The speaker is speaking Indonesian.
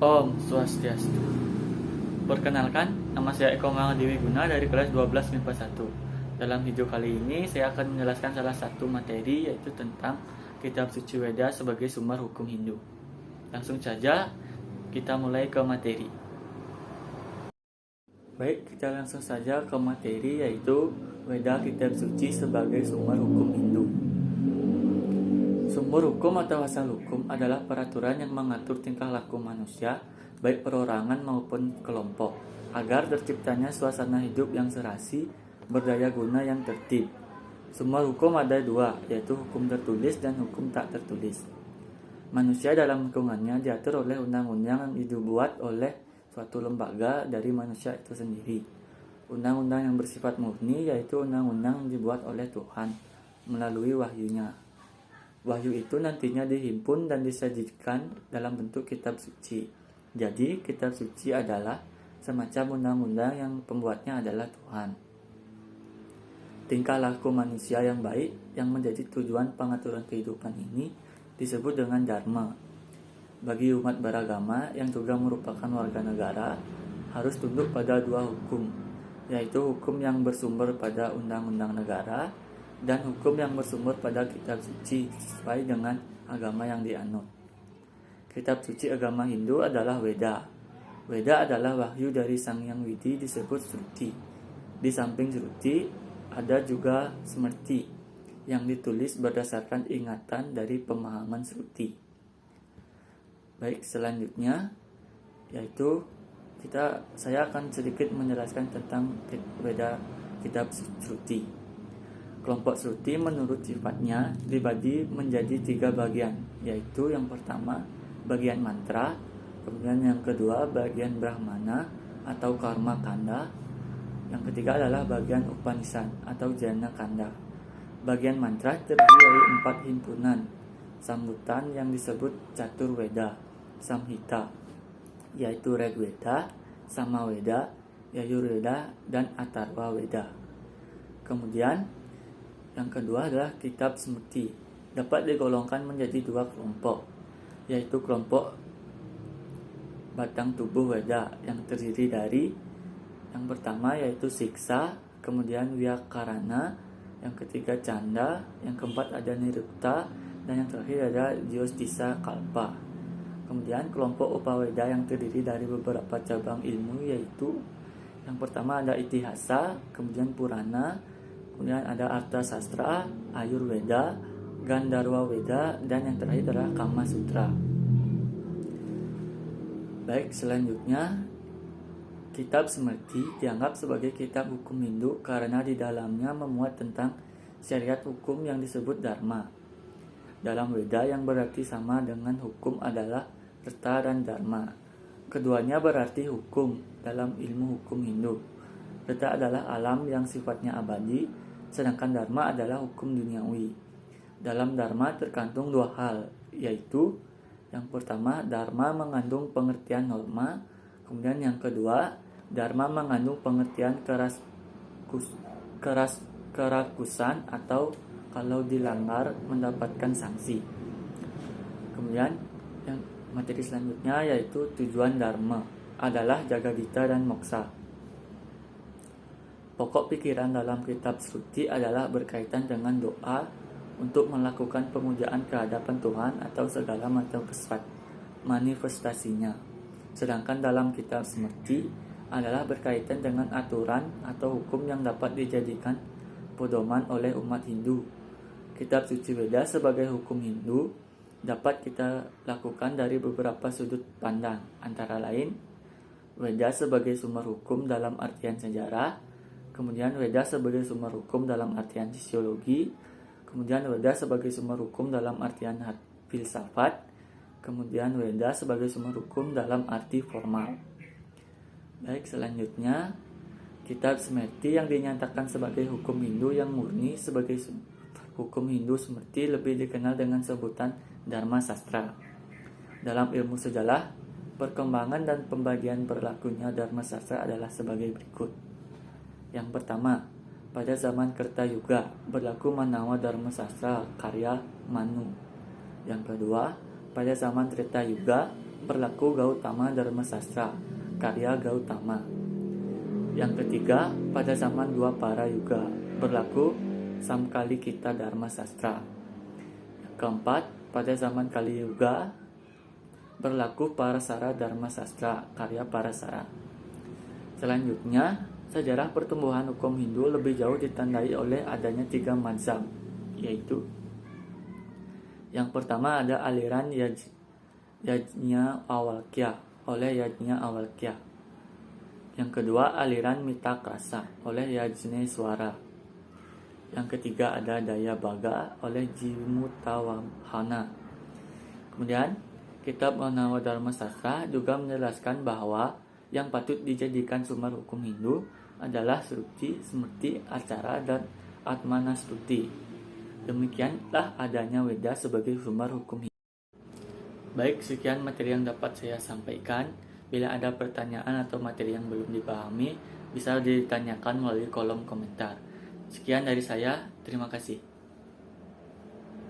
Om Swastiastu. Perkenalkan, nama saya Eko Dewi Guna dari kelas 12 MIPA 1. Dalam video kali ini, saya akan menjelaskan salah satu materi, yaitu tentang Kitab Suci Weda sebagai sumber hukum Hindu. Langsung saja, kita mulai ke materi. Baik, kita langsung saja ke materi, yaitu Weda Kitab Suci sebagai sumber hukum Hindu. Sumber hukum atau asal hukum adalah peraturan yang mengatur tingkah laku manusia, baik perorangan maupun kelompok, agar terciptanya suasana hidup yang serasi, berdaya guna yang tertib. Sumber hukum ada dua, yaitu hukum tertulis dan hukum tak tertulis. Manusia dalam lingkungannya diatur oleh undang-undang yang dibuat oleh suatu lembaga dari manusia itu sendiri. Undang-undang yang bersifat murni yaitu undang-undang yang dibuat oleh Tuhan melalui wahyunya. Wahyu itu nantinya dihimpun dan disajikan dalam bentuk kitab suci. Jadi, kitab suci adalah semacam undang-undang yang pembuatnya adalah Tuhan. Tingkah laku manusia yang baik yang menjadi tujuan pengaturan kehidupan ini disebut dengan dharma. Bagi umat beragama yang juga merupakan warga negara, harus tunduk pada dua hukum, yaitu hukum yang bersumber pada undang-undang negara dan hukum yang bersumber pada kitab suci sesuai dengan agama yang dianut. Kitab suci agama Hindu adalah Weda. Weda adalah wahyu dari Sang Hyang Widi disebut Shruti. Di samping Shruti ada juga Smriti yang ditulis berdasarkan ingatan dari pemahaman Shruti. Baik, selanjutnya yaitu saya akan sedikit menjelaskan tentang Weda kitab Shruti. Kelompok Shruti menurut sifatnya dibagi menjadi 3 bagian, yaitu yang pertama bagian mantra, kemudian yang kedua bagian Brahmana atau Karma Kanda, yang ketiga adalah bagian Upanishad atau Jana Kanda. Bagian mantra terdiri dari 4 himpunan sambutan yang disebut Catur Weda, Samhita, yaitu Rig Weda, Samaweda, Yajurveda, dan Atharva Weda. Kemudian yang kedua adalah kitab Smriti, dapat digolongkan menjadi 2 kelompok, yaitu kelompok batang tubuh Weda yang terdiri dari yang pertama yaitu Siksa, kemudian Vyakarana, yang ketiga Canda, yang keempat ada Nirukta, dan yang terakhir ada Jyotisa Kalpa. Kemudian kelompok Upaweda yang terdiri dari beberapa cabang ilmu, yaitu yang pertama ada Itihasa, kemudian Purana, kemudian ada Artha Sastra, Ayurveda, Gandharva Weda, dan yang terakhir adalah Kama Sutra. Baik, selanjutnya kitab Smriti dianggap sebagai kitab hukum Hindu karena di dalamnya memuat tentang syariat hukum yang disebut Dharma. Dalam Weda yang berarti sama dengan hukum adalah Rta dan Dharma. Keduanya berarti hukum dalam ilmu hukum Hindu. Rta adalah alam yang sifatnya abadi, sedangkan Dharma adalah hukum duniawi. Dalam Dharma terkandung 2 hal, yaitu yang pertama, Dharma mengandung pengertian norma, kemudian yang kedua, Dharma mengandung pengertian kerakusan atau kalau dilanggar mendapatkan sanksi. Kemudian yang materi selanjutnya yaitu tujuan Dharma adalah Jagadita dan Moksa. Pokok pikiran dalam kitab Shruti adalah berkaitan dengan doa untuk melakukan pemujaan kehadapan Tuhan atau segala macam manifestasinya. Sedangkan dalam kitab Smriti adalah berkaitan dengan aturan atau hukum yang dapat dijadikan pedoman oleh umat Hindu. Kitab Suci Weda sebagai hukum Hindu dapat kita lakukan dari beberapa sudut pandang, antara lain Weda sebagai sumber hukum dalam artian sejarah, kemudian Weda sebagai sumber hukum dalam artian sisiologi, kemudian Weda sebagai sumber hukum dalam artian filsafat, kemudian Weda sebagai sumber hukum dalam arti formal. Baik, selanjutnya kitab Smriti yang dinyatakan sebagai hukum Hindu yang murni sebagai hukum Hindu Smriti lebih dikenal dengan sebutan Dharma Sastra. Dalam ilmu sejarah, perkembangan dan pembagian berlakunya Dharma Sastra adalah sebagai berikut. Yang pertama, pada zaman Kerta Yuga berlaku Manawa Dharma Sastra karya Manu. Yang kedua, pada zaman Treta Yuga berlaku Gautama Dharma Sastra, karya Gautama. Yang ketiga, pada zaman dua para yuga, berlaku Samkalikita Dharma Sastra. Yang keempat, pada zaman Kali Yuga, berlaku Parasara Dharma Sastra, karya Parasara. Selanjutnya, sejarah pertumbuhan hukum Hindu lebih jauh ditandai oleh adanya 3 mazhab, yaitu yang pertama ada aliran Yajnya Awalkya oleh Yajnya Awalkya. Yang kedua aliran Mitakrasa oleh Yajneswara. Yang ketiga ada Dayabaga oleh Jimutawahana. Kemudian kitab Manawa Dharma Sastra juga menjelaskan bahwa yang patut dijadikan sumber hukum Hindu adalah Sruti, Smrti, Acara, dan Atmanastuti. Demikianlah adanya Weda sebagai sumber hukum Hindu. Baik, sekian materi yang dapat saya sampaikan. Bila ada pertanyaan atau materi yang belum dipahami, bisa ditanyakan melalui kolom komentar. Sekian dari saya, terima kasih.